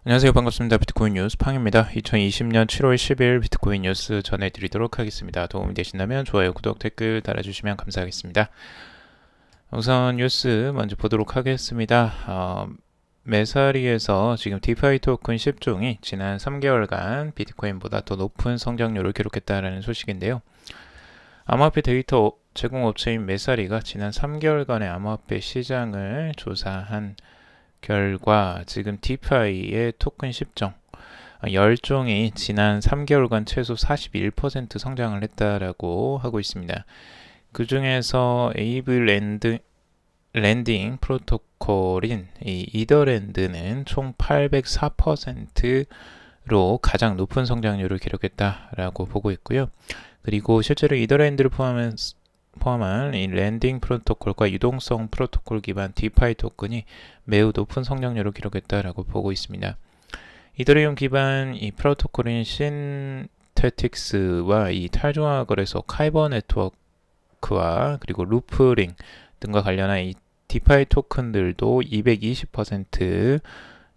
안녕하세요. 반갑습니다. 비트코인 뉴스 팡입니다. 2020년 7월 10일 비트코인 뉴스 전해드리도록 하겠습니다. 도움이 되신다면 좋아요, 구독, 댓글 달아주시면 감사하겠습니다. 우선 뉴스 먼저 보도록 하겠습니다. 메사리에서 지금 디파이 토큰 10종이 지난 3개월간 비트코인보다 더 높은 성장률을 기록했다는 소식인데요. 암호화폐 데이터 제공업체인 메사리가 지난 3개월간의 암호화폐 시장을 조사한 결과 지금 디파이의 토큰 10종 10종이 지난 3개월간 최소 41% 성장을 했다라고 하고 있습니다. 그 중에서 에이브 랜딩 프로토콜인 이 이더랜드는 총 804%로 가장 높은 성장률을 기록했다라고 보고 있고요. 그리고 실제로 이더랜드를 포함한 이 랜딩 프로토콜과 유동성 프로토콜 기반 디파이 토큰이 매우 높은 성장률을 기록했다라고 보고 있습니다. 이더리움 기반 이 프로토콜인 신테틱스와 이 탈중앙화 거래소 카이버 네트워크와 그리고 루프링 등과 관련한 이 디파이 토큰들도 220%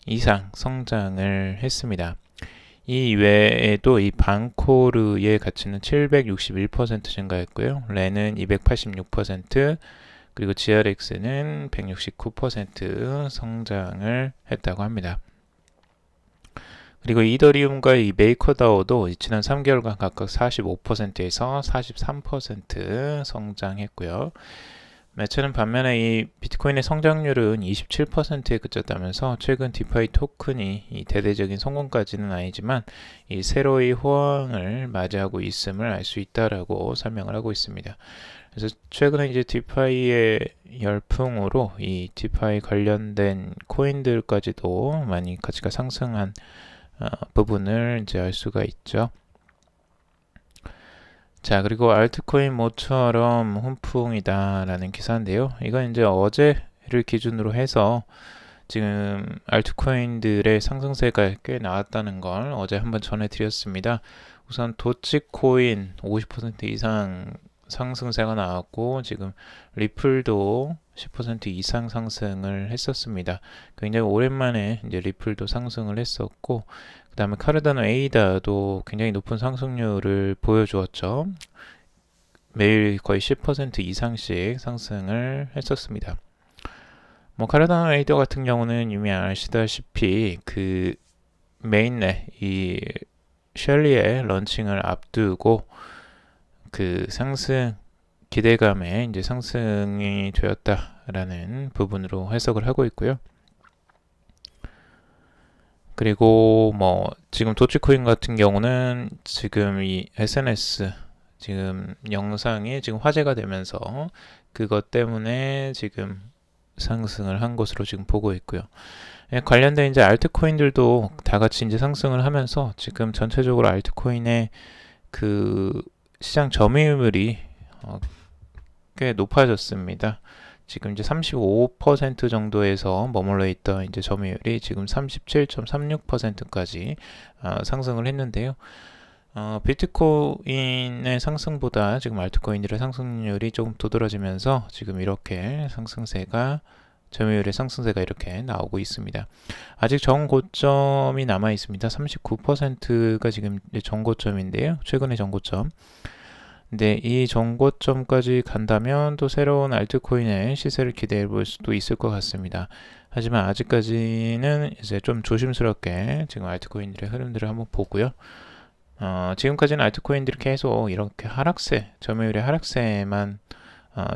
이상 성장을 했습니다. 이 외에도 이 방코르의 가치는 761% 증가했고요. 렌은 286%, 그리고 GRX는 169% 성장을 했다고 합니다. 그리고 이더리움과 이 메이커다오도 지난 3개월간 각각 45%에서 43% 성장했고요. 매체는 반면에 이 비트코인의 성장률은 27%에 그쳤다면서 최근 디파이 토큰이 이 대대적인 성공까지는 아니지만 이 새로의 호황을 맞이하고 있음을 알 수 있다라고 설명을 하고 있습니다. 그래서 최근에 이제 디파이의 열풍으로 이 디파이 관련된 코인들까지도 많이 가치가 상승한 부분을 이제 알 수가 있죠. 자, 그리고 알트코인 모처럼 훈풍이다라는 기사인데요. 이건 이제 어제를 기준으로 해서 지금 알트코인들의 상승세가 꽤 나왔다는 걸 어제 한번 전해드렸습니다. 우선 도치코인 50% 이상 상승세가 나왔고, 지금 리플도 10% 이상 상승을 했었습니다. 굉장히 오랜만에 이제 리플도 상승을 했었고, 그 다음에 카르다노 에이다도 굉장히 높은 상승률을 보여주었죠. 매일 거의 10% 이상씩 상승을 했었습니다. 카르다노 에이다 같은 경우는 이미 아시다시피 그 메인넷 이 쉘리의 런칭을 앞두고 그 상승 기대감에 이제 상승이 되었다라는 부분으로 해석을 하고 있고요. 그리고 지금 도치코인 같은 경우는 지금 이 SNS 지금 영상이 지금 화제가 되면서 그것 때문에 지금 상승을 한 것으로 지금 보고 있고요. 관련된 이제 알트코인들도 다 같이 이제 상승을 하면서 지금 전체적으로 알트코인의 그 시장 점유율이 꽤 높아졌습니다. 지금 이제 35% 정도에서 머물러 있던 이제 점유율이 지금 37.36%까지 상승을 했는데요. 비트코인의 상승보다 지금 알트코인들의 상승률이 조금 두드러지면서 지금 이렇게 점유율의 상승세가 이렇게 나오고 있습니다. 아직 정고점이 남아 있습니다. 39%가 지금 정고점인데요. 최근의 정고점. 근데 이 정고점까지 간다면 또 새로운 알트코인의 시세를 기대해 볼 수도 있을 것 같습니다. 하지만 아직까지는 이제 좀 조심스럽게 지금 알트코인들의 흐름들을 한번 보고요. 지금까지는 알트코인들이 계속 이렇게 점유율의 하락세만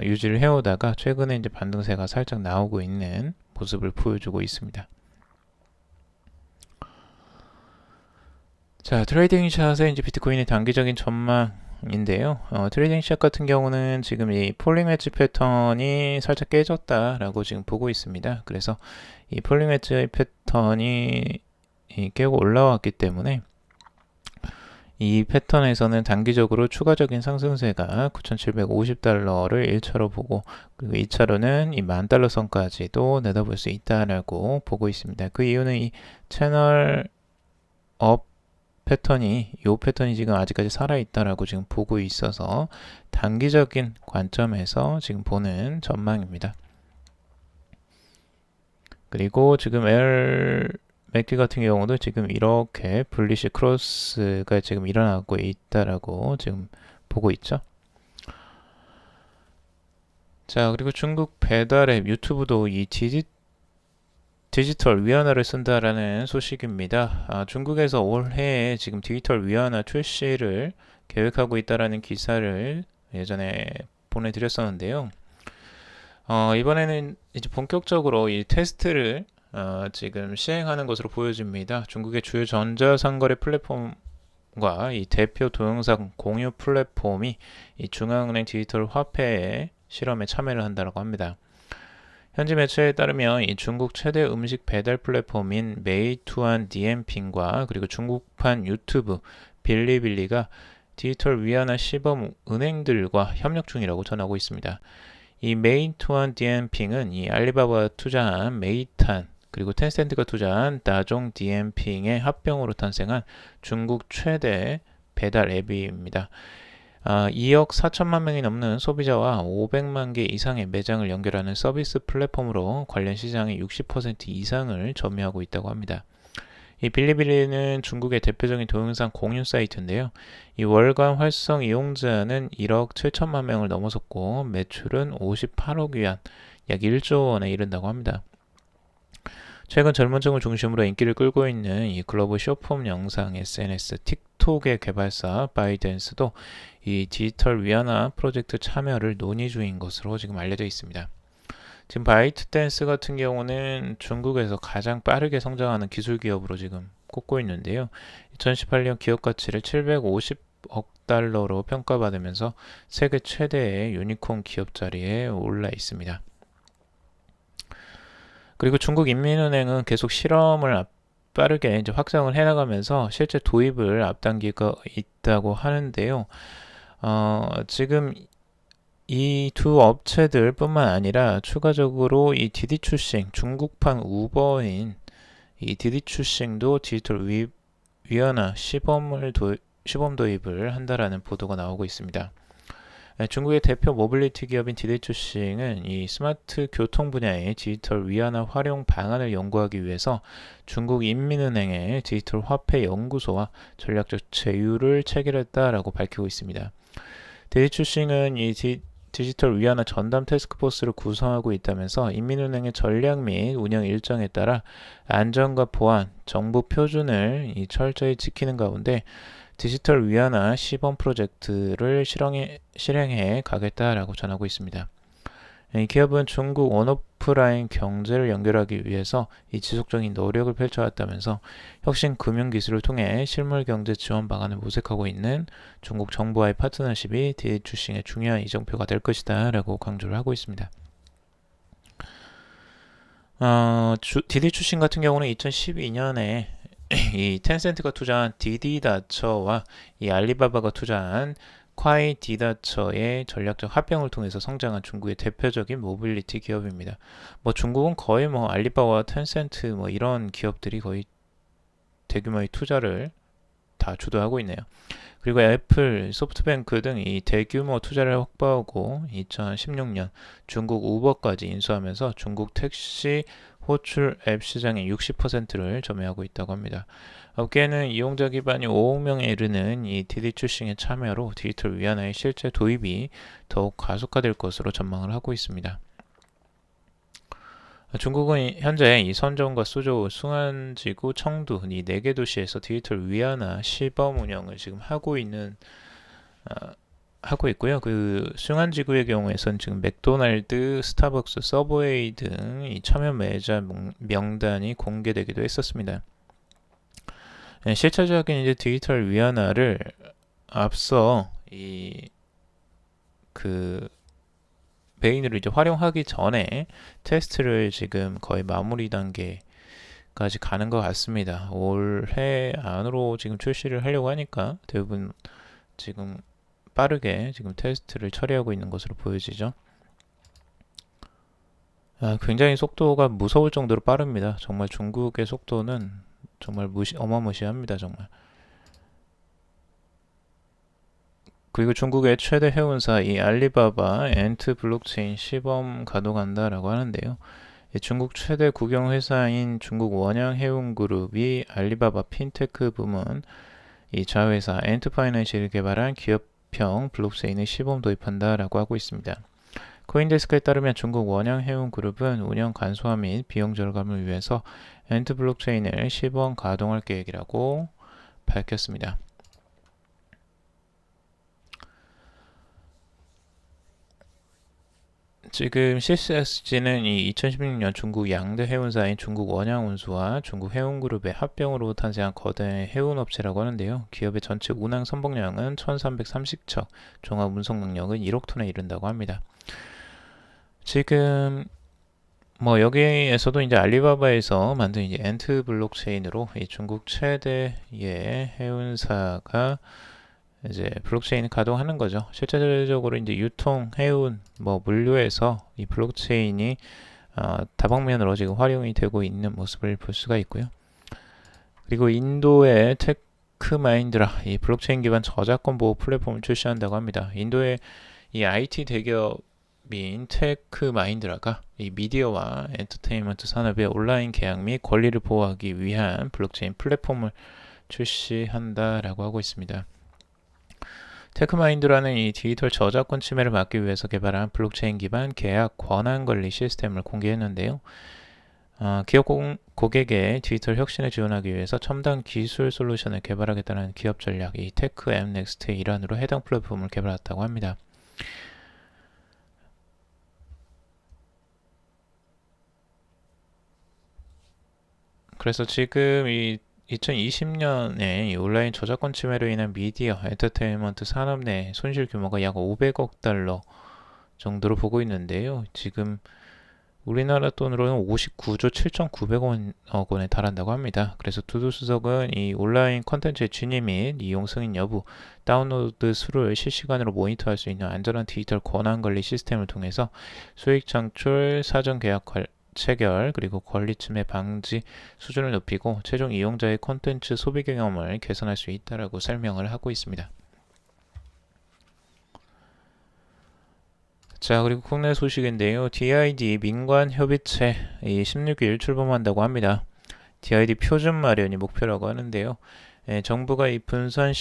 유지를 해오다가 최근에 이제 반등세가 살짝 나오고 있는 모습을 보여주고 있습니다. 자, 트레이딩 샷의 이제 비트코인의 단기적인 전망인데요. 트레이딩 샷 같은 경우는 지금 이 폴링 웨지 패턴이 살짝 깨졌다라고 지금 보고 있습니다. 그래서 이 폴링 웨지 패턴이 깨고 올라왔기 때문에 이 패턴에서는 단기적으로 추가적인 상승세가 9,750달러를 1차로 보고, 그리고 2차로는 이 10,000달러 선까지도 내다볼 수 있다라고 보고 있습니다. 그 이유는 이 채널 업 이 패턴이 지금 아직까지 살아있다라고 지금 보고 있어서 단기적인 관점에서 지금 보는 전망입니다. 그리고 지금 맥디 같은 경우도 지금 이렇게 불리시 크로스가 지금 일어나고 있다라고 지금 보고 있죠. 자, 그리고 중국 배달앱 유튜브도 이 디지털 위안화를 쓴다라는 소식입니다. 중국에서 올해 지금 디지털 위안화 출시를 계획하고 있다라는 기사를 예전에 보내드렸었는데요. 이번에는 이제 본격적으로 이 테스트를 지금 시행하는 것으로 보여집니다. 중국의 주요 전자상거래 플랫폼과 이 대표 동영상 공유 플랫폼이 이 중앙은행 디지털 화폐 실험에 참여를 한다고 합니다. 현지 매체에 따르면 이 중국 최대 음식 배달 플랫폼인 메이투안 디엠핑과 그리고 중국판 유튜브 빌리빌리가 디지털 위안화 시범 은행들과 협력 중이라고 전하고 있습니다. 이 메이투안 디엠핑은 이 알리바바가 투자한 메이탄 그리고 텐센트가 투자한 다종 디엠핑의 합병으로 탄생한 중국 최대 배달 앱입니다. 2억 4천만 명이 넘는 소비자와 500만 개 이상의 매장을 연결하는 서비스 플랫폼으로 관련 시장의 60% 이상을 점유하고 있다고 합니다. 이 빌리빌리는 중국의 대표적인 동영상 공유 사이트인데요. 이 월간 활성 이용자는 1억 7천만 명을 넘어섰고 매출은 58억 위안, 약 1조 원에 이른다고 합니다. 최근 젊은층을 중심으로 인기를 끌고 있는 이 글로벌 쇼폼 영상 SNS 틱톡의 개발사 바이댄스도 이 디지털 위안화 프로젝트 참여를 논의 중인 것으로 지금 알려져 있습니다. 지금 바이트댄스 같은 경우는 중국에서 가장 빠르게 성장하는 기술 기업으로 지금 꼽고 있는데요. 2018년 기업 가치를 750억 달러로 평가받으면서 세계 최대의 유니콘 기업 자리에 올라 있습니다. 그리고 중국인민은행은 계속 실험을 빠르게 이제 확장을 해나가면서 실제 도입을 앞당기고 있다고 하는데요. 지금 이 두 업체들 뿐만 아니라 추가적으로 이 디디추싱, 중국판 우버인 이 디디추싱도 디지털 위안화 시범 도입을 한다라는 보도가 나오고 있습니다. 중국의 대표 모빌리티 기업인 디디추싱은 이 스마트 교통 분야의 디지털 위안화 활용 방안을 연구하기 위해서 중국 인민은행의 디지털 화폐 연구소와 전략적 제휴를 체결했다라고 밝히고 있습니다. 디디추싱은 이 디지털 위안화 전담 태스크포스를 구성하고 있다면서 인민은행의 전략 및 운영 일정에 따라 안전과 보안, 정부 표준을 철저히 지키는 가운데 디지털 위안화 시범 프로젝트를 실행해 가겠다라고 전하고 있습니다. 이 기업은 중국 온오프라인 경제를 연결하기 위해서 이 지속적인 노력을 펼쳐왔다면서 혁신 금융 기술을 통해 실물 경제 지원 방안을 모색하고 있는 중국 정부와의 파트너십이 디디추싱의 중요한 이정표가 될 것이다 라고 강조를 하고 있습니다. 디디추싱 같은 경우는 2012년에 이 텐센트가 투자한 디디다처와 이 알리바바가 투자한 콰이디다처의 전략적 합병을 통해서 성장한 중국의 대표적인 모빌리티 기업입니다. 중국은 거의 알리바바와 텐센트 이런 기업들이 거의 대규모의 투자를 다 주도하고 있네요. 그리고 애플, 소프트뱅크 등 이 대규모 투자를 확보하고 2016년 중국 우버까지 인수하면서 중국 택시 호출 앱 시장의 60%를 점유하고 있다고 합니다. 업계는 이용자 기반이 5억 명에 이르는 이 디디추싱의 참여로 디지털 위안화의 실제 도입이 더욱 가속화될 것으로 전망을 하고 있습니다. 중국은 현재 이 선전과 수조, 숭안지구, 청두 이 4개 도시에서 디지털 위안화 시범 운영을 지금 하고 있고요. 그 숭안지구의 경우에선 지금 맥도날드, 스타벅스, 서브웨이 등 이 참여 매자 명단이 공개되기도 했었습니다. 실질적인 이제 디지털 위안화를 앞서 메인으로 이제 활용하기 전에 테스트를 지금 거의 마무리 단계까지 가는 것 같습니다. 올해 안으로 지금 출시를 하려고 하니까 대부분 지금 빠르게 지금 테스트를 처리하고 있는 것으로 보여지죠. 굉장히 속도가 무서울 정도로 빠릅니다. 정말 중국의 속도는 정말 어마무시합니다. 정말. 그리고 중국의 최대 해운사 이 알리바바 엔트 블록체인 시범 가동한다라고 하는데요. 중국 최대 국영회사인 중국 원양해운그룹이 알리바바 핀테크 부문 이 자회사 엔트파이낸셜이 개발한 기업형 블록체인을 시범 도입한다라고 하고 있습니다. 코인데스크에 따르면 중국 원양해운그룹은 운영 간소화 및 비용 절감을 위해서 엔트 블록체인을 시범 가동할 계획이라고 밝혔습니다. 지금 CSSG는 이 2016년 중국 양대 해운사인 중국 원양운수와 중국 해운그룹의 합병으로 탄생한 거대 해운업체라고 하는데요. 기업의 전체 운항 선봉량은 1330척, 종합 운송 능력은 1억 톤에 이른다고 합니다. 지금 뭐 여기에서도 이제 알리바바에서 만든 이제 엔트 블록체인으로 이 중국 최대의 해운사가 이제 블록체인을 가동하는 거죠. 실제적으로 이제 유통, 해운, 뭐 물류에서 이 블록체인이 다방면으로 지금 활용이 되고 있는 모습을 볼 수가 있고요. 그리고 인도의 테크마인드라 이 블록체인 기반 저작권 보호 플랫폼을 출시한다고 합니다. 인도의 이 IT 대기업인 테크마인드라가 이 미디어와 엔터테인먼트 산업의 온라인 계약 및 권리를 보호하기 위한 블록체인 플랫폼을 출시한다라고 하고 있습니다. 테크마인드라는 이 디지털 저작권 침해를 막기 위해서 개발한 블록체인 기반 계약 권한 관리 시스템을 공개했는데요. 기업 고객의 디지털 혁신을 지원하기 위해서 첨단 기술 솔루션을 개발하겠다는 기업 전략, 이 테크엠넥스트의 일환으로 해당 플랫폼을 개발했다고 합니다. 그래서 지금 이 2020년에 온라인 저작권 침해로 인한 미디어, 엔터테인먼트 산업 내 손실 규모가 약 500억 달러 정도로 보고 있는데요. 지금 우리나라 돈으로는 59조 7,900억 원에 달한다고 합니다. 그래서 두두수석은 이 온라인 컨텐츠의 진위 및 이용 승인 여부, 다운로드 수를 실시간으로 모니터할 수 있는 안전한 디지털 권한 관리 시스템을 통해서 수익 창출, 사전 계약 체결, 그리고 권리 침해 방지 수준을 높이고 최종 이용자의 콘텐츠 소비 경험을 개선할 수 있다라고 설명을 하고 있습니다. 자, 그리고 국내 소식인데요. DID 민관협의체 16일 출범한다고 합니다. DID 표준 마련이 목표라고 하는데요. 정부가 이 분산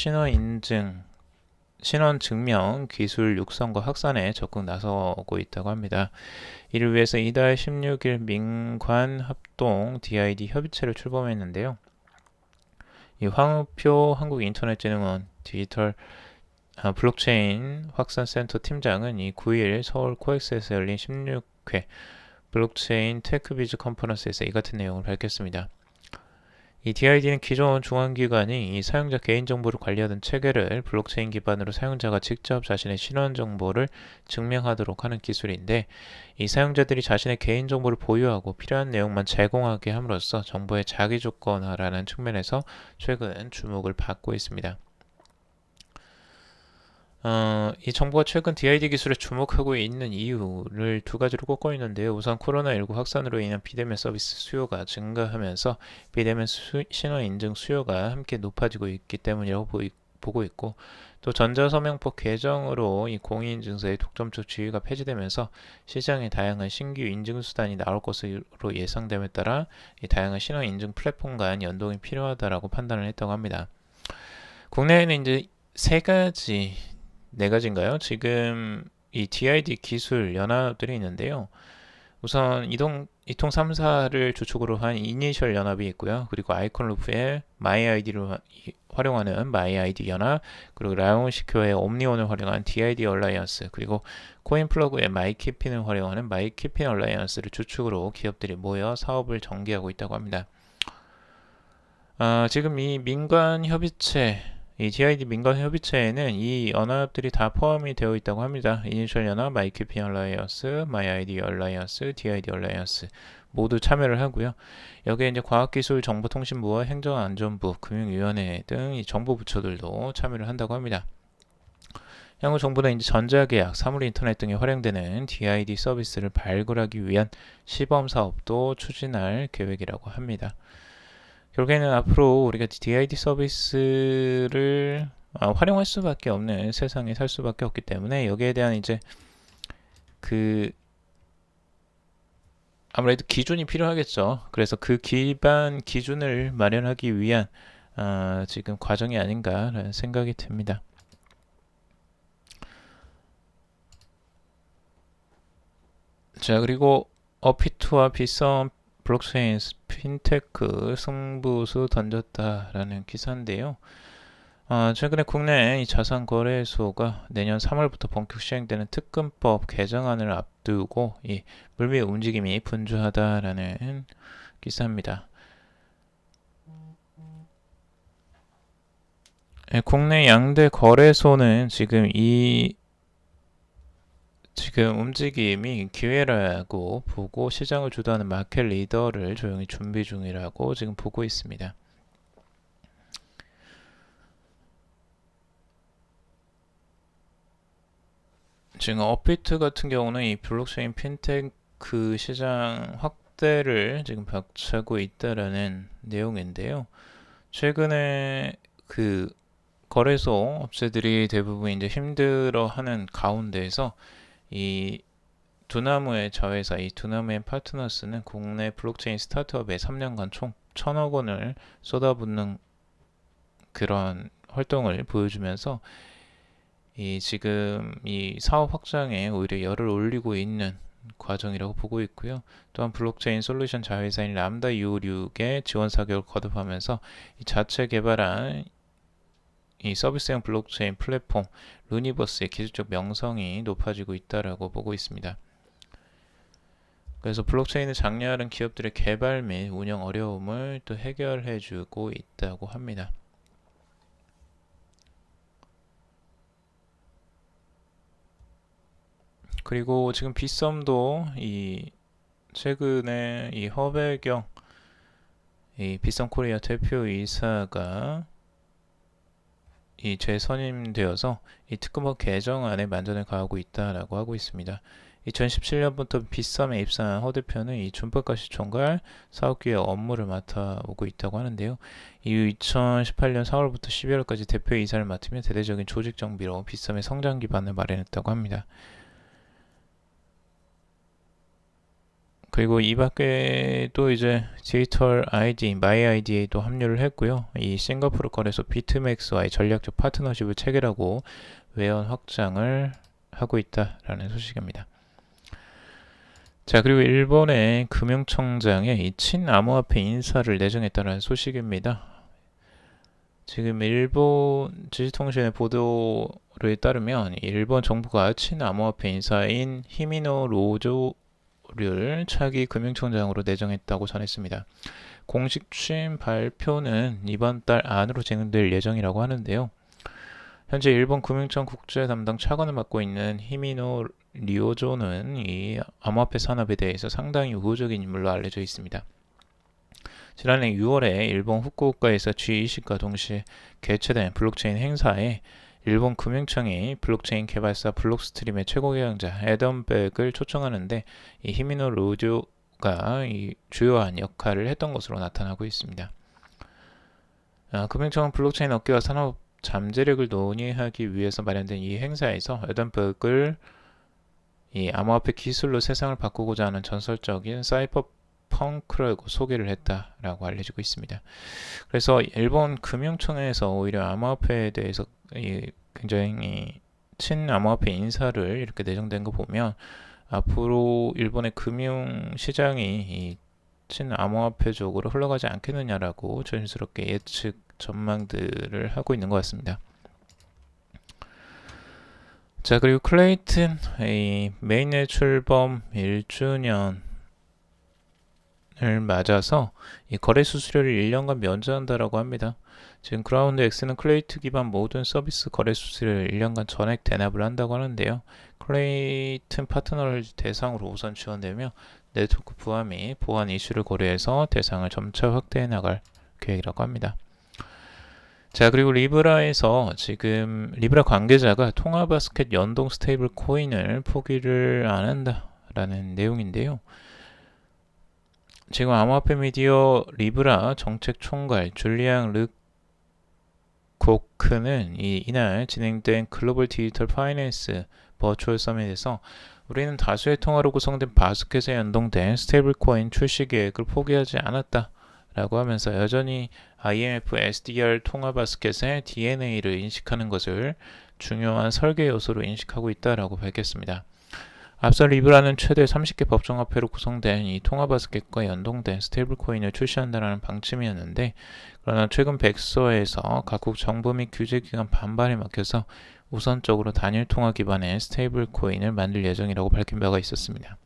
신원 증명 기술 육성과 확산에 적극 나서고 있다고 합니다. 이를 위해서 이달 16일 민관합동 DID 협의체를 출범했는데요. 이 황우표 한국인터넷진흥원 디지털 블록체인 확산센터 팀장은 이 9일 서울 코엑스에서 열린 16회 블록체인 테크비즈 컨퍼런스에서 이 같은 내용을 밝혔습니다. 이 DID는 기존 중앙기관이 이 사용자 개인정보를 관리하던 체계를 블록체인 기반으로 사용자가 직접 자신의 신원 정보를 증명하도록 하는 기술인데, 이 사용자들이 자신의 개인정보를 보유하고 필요한 내용만 제공하게 함으로써 정보의 자기주권화라는 측면에서 최근 주목을 받고 있습니다. 이 정부가 최근 DID 기술에 주목하고 있는 이유를 두 가지로 꼽고 있는데요. 우선 코로나19 확산으로 인한 비대면 서비스 수요가 증가하면서 비대면 신원 인증 수요가 함께 높아지고 있기 때문이라고 보고 있고, 또 전자서명법 개정으로 이 공인인증서의 독점적 지위가 폐지되면서 시장에 다양한 신규 인증 수단이 나올 것으로 예상됨에 따라 이 다양한 신원 인증 플랫폼 간 연동이 필요하다라고 판단을 했다고 합니다. 국내에는 이제 네 가지인가요? 지금 이 DID 기술 연합들이 있는데요. 우선 이통 3사를 주축으로 한 이니셜 연합이 있고요. 그리고 아이콘루프의 마이아이디를 활용하는 마이아이디 연합, 그리고 라운시큐어의 옴니온을 활용한 DID 얼라이언스, 그리고 코인플러그의 마이키핀을 활용하는 마이키핀 얼라이언스를 주축으로 기업들이 모여 사업을 전개하고 있다고 합니다. 지금 이 민관협의체, 이 DID 민관협의체에는 이 연합들이 다 포함이 되어 있다고 합니다. 이니셜 연합, 마이키핀 얼라이언스, 마이아이디 얼라이언스, DID 얼라이언스 모두 참여를 하고요. 여기에 이제 과학기술정보통신부와 행정안전부, 금융위원회 등 이 정보부처들도 참여를 한다고 합니다. 향후 정부는 이제 전자계약, 사물인터넷 등에 활용되는 DID 서비스를 발굴하기 위한 시범 사업도 추진할 계획이라고 합니다. 결국에는 앞으로 우리가 DID 서비스를 활용할 수밖에 없는 세상에 살 수밖에 없기 때문에 여기에 대한 이제 그 아무래도 기준이 필요하겠죠. 그래서 그 기반 기준을 마련하기 위한 지금 과정이 아닌가라는 생각이 듭니다. 자, 그리고 어피투와 비썸 블록체인 핀테크 승부수 던졌다라는 기사인데요. 최근에 국내 이 자산거래소가 내년 3월부터 본격 시행되는 특금법 개정안을 앞두고 이 물밑 움직임이 분주하다라는 기사입니다. 국내 양대 거래소는 지금 움직임이 기회라고 보고 시장을 주도하는 마켓 리더를 조용히 준비 중이라고 지금 보고 있습니다. 지금 업비트 같은 경우는 이 블록체인 핀테크 시장 확대를 지금 벽차고 있다라는 내용인데요. 최근에 그 거래소 업체들이 대부분 이제 힘들어하는 가운데에서 이 두나무의 자회사, 이 두나무의 파트너스는 국내 블록체인 스타트업에 3년간 총 1,000억 원을 쏟아붓는 그런 활동을 보여주면서 지금 이 사업 확장에 오히려 열을 올리고 있는 과정이라고 보고 있고요. 또한 블록체인 솔루션 자회사인 람다 U6의 지원 사격을 거듭하면서 이 자체 개발한 이 서비스형 블록체인 플랫폼 루니버스의 기술적 명성이 높아지고 있다라고 보고 있습니다. 그래서 블록체인을 장려하는 기업들의 개발 및 운영 어려움을 또 해결해주고 있다고 합니다. 그리고 지금 빗썸도 최근에 이 허배경 이 빗썸 코리아 대표이사가 재선임되어서 이 특검법 개정안에 만전을 가하고 있다라고 하고 있습니다. 2017년부터 빗썸에 입사한 허 대표는 이 준법가시 총괄 사업기획 업무를 맡아오고 있다고 하는데요. 이후 2018년 4월부터 12월까지 대표이사를 맡으며 대대적인 조직 정비로 빗썸의 성장 기반을 마련했다고 합니다. 그리고 이 밖에도 이제 디지털 아이디, 마이 아이디에도 합류를 했고요. 이 싱가포르 거래소 비트맥스와의 전략적 파트너십을 체결하고 외연 확장을 하고 있다라는 소식입니다. 자, 그리고 일본의 금융청장에 이 친암호화폐 인사를 내정했다는 소식입니다. 지금 일본 지지통신의 보도에 따르면 일본 정부가 친암호화폐 인사인 히미노 로조를 차기 금융청장으로 내정했다고 전했습니다. 공식 취임 발표는 이번 달 안으로 진행될 예정이라고 하는데요. 현재 일본 금융청 국제 담당 차관을 맡고 있는 히미노 리오조는 이 암호화폐 산업에 대해서 상당히 우호적인 인물로 알려져 있습니다. 지난해 6월에 일본 후쿠오카에서 G20과 동시에 개최된 블록체인 행사에 일본 금융청이 블록체인 개발사 블록스트림의 최고 경영자 애덤 백을 초청하는데 이 히미노 로조가 주요한 역할을 했던 것으로 나타나고 있습니다. 금융청은 블록체인 업계와 산업 잠재력을 논의하기 위해서 마련된 이 행사에서 애덤 백을 이 암호화폐 기술로 세상을 바꾸고자 하는 전설적인 사이퍼 펑크라고 소개를 했다라고 알려지고 있습니다. 그래서 일본 금융청에서 오히려 암호화폐에 대해서 굉장히 친암호화폐 인사를 이렇게 내정된 거 보면 앞으로 일본의 금융 시장이 친암호화폐 쪽으로 흘러가지 않겠느냐라고 조심스럽게 예측 전망들을 하고 있는 것 같습니다. 자, 그리고 클레이튼 메인넷 출범 1주년을 맞아서 이 거래 수수료를 1년간 면제한다라고 합니다. 지금 그라운드 X는 클레이트 기반 모든 서비스 거래 수수료를 1년간 전액 대납을 한다고 하는데요. 클레이튼 파트너를 대상으로 우선 지원되며 네트워크 부하 및 보안 이슈를 고려해서 대상을 점차 확대해 나갈 계획이라고 합니다. 자, 그리고 리브라에서 지금 리브라 관계자가 통화바스켓 연동 스테이블 코인을 포기를 안 한다라는 내용인데요. 지금 암호화폐 미디어 리브라 정책 총괄 줄리앙 르코크는 이날 진행된 글로벌 디지털 파이낸스 버추얼 서밋에서 우리는 다수의 통화로 구성된 바스켓에 연동된 스테이블 코인 출시 계획을 포기하지 않았다 라고 하면서 여전히 IMF SDR 통화 바스켓의 DNA를 인식하는 것을 중요한 설계 요소로 인식하고 있다라고 밝혔습니다. 앞서 리브라는 최대 30개 법정화폐로 구성된 이 통화 바스켓과 연동된 스테이블 코인을 출시한다는 방침이었는데, 그러나 최근 백서에서 각국 정부 및 규제기관 반발에 막혀서 우선적으로 단일 통화 기반의 스테이블 코인을 만들 예정이라고 밝힌 바가 있었습니다.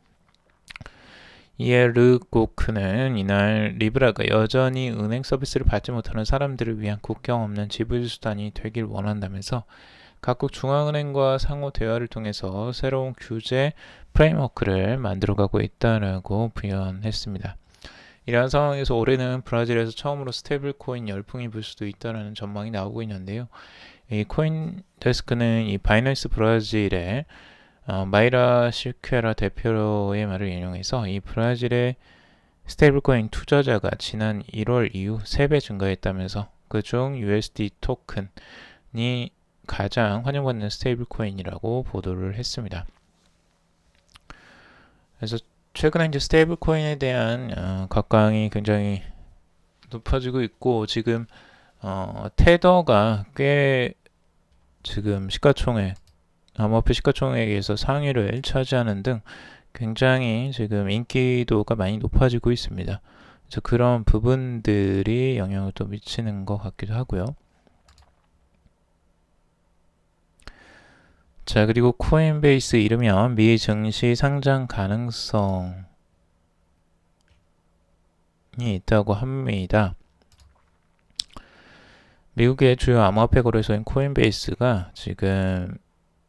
이에 르고크는 이날 리브라가 여전히 은행 서비스를 받지 못하는 사람들을 위한 국경 없는 지불 수단이 되길 원한다면서 각국 중앙은행과 상호 대화를 통해서 새로운 규제 프레임워크를 만들어가고 있다라고 부연했습니다. 이러한 상황에서 올해는 브라질에서 처음으로 스테이블 코인 열풍이 불 수도 있다는 전망이 나오고 있는데요. 이 코인데스크는 이 바이낸스 브라질의 마이라 실퀘라 대표의 말을 인용해서 이 브라질의 스테이블코인 투자자가 지난 1월 이후 3배 증가했다면서 그중 USD 토큰이 가장 환영받는 스테이블코인이라고 보도를 했습니다. 그래서 최근에 이제 스테이블코인에 대한 각광이 굉장히 높아지고 있고, 지금 테더가 꽤 지금 암호화폐 시가총액에서 상위를 차지하는 등 굉장히 지금 인기도가 많이 높아지고 있습니다. 그래서 그런 부분들이 영향을 또 미치는 것 같기도 하고요. 자, 그리고 코인베이스 이르면 미증시 상장 가능성이 있다고 합니다. 미국의 주요 암호화폐 거래소인 코인베이스가 지금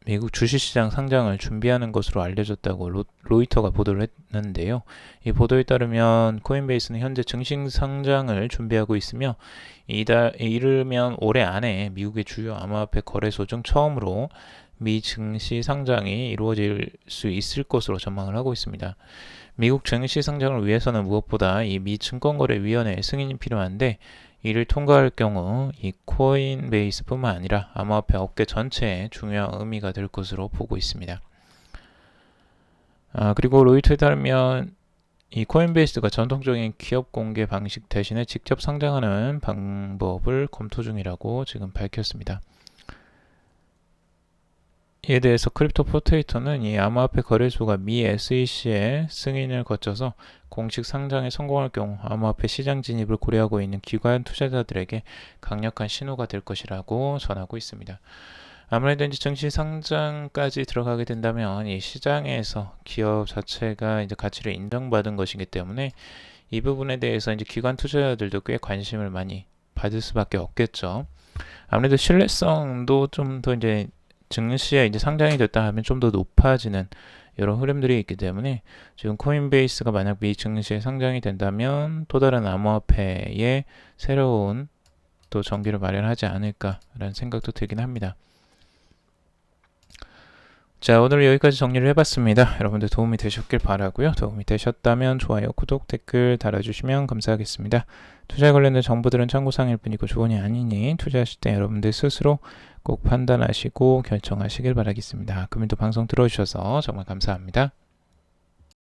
미국 주식시장 상장을 준비하는 것으로 알려졌다고 로이터가 보도를 했는데요. 이 보도에 따르면 코인베이스는 현재 증시 상장을 준비하고 있으며 이르면 올해 안에 미국의 주요 암호화폐 거래소 중 처음으로 미 증시 상장이 이루어질 수 있을 것으로 전망을 하고 있습니다. 미국 증시 상장을 위해서는 무엇보다 이 미 증권거래위원회의 승인이 필요한데, 이를 통과할 경우 이 코인베이스뿐만 아니라 암호화폐 업계 전체에 중요한 의미가 될 것으로 보고 있습니다. 그리고 로이터에 따르면 이 코인베이스가 전통적인 기업 공개 방식 대신에 직접 상장하는 방법을 검토 중이라고 지금 밝혔습니다. 이에 대해서 크립토 포테이터는 이 암호화폐 거래소가 미 SEC의 승인을 거쳐서 공식 상장에 성공할 경우 암호화폐 시장 진입을 고려하고 있는 기관 투자자들에게 강력한 신호가 될 것이라고 전하고 있습니다. 아무래도 이제 증시 상장까지 들어가게 된다면 이 시장에서 기업 자체가 이제 가치를 인정받은 것이기 때문에 이 부분에 대해서 이제 기관 투자자들도 꽤 관심을 많이 받을 수밖에 없겠죠. 아무래도 신뢰성도 좀 더 이제 증시에 이제 상장이 됐다 하면 좀 더 높아지는 이런 흐름들이 있기 때문에 지금 코인베이스가 만약 미 증시에 상장이 된다면 또 다른 암호화폐의 새로운 또 전기를 마련하지 않을까라는 생각도 들긴 합니다. 자, 오늘 여기까지 정리를 해봤습니다. 여러분들 도움이 되셨길 바라고요. 도움이 되셨다면 좋아요, 구독, 댓글 달아주시면 감사하겠습니다. 투자에 관련된 정보들은 참고사항일 뿐이고 조언이 아니니 투자하실 때 여러분들 스스로 꼭 판단하시고 결정하시길 바라겠습니다. 금일도 방송 들어주셔서 정말 감사합니다.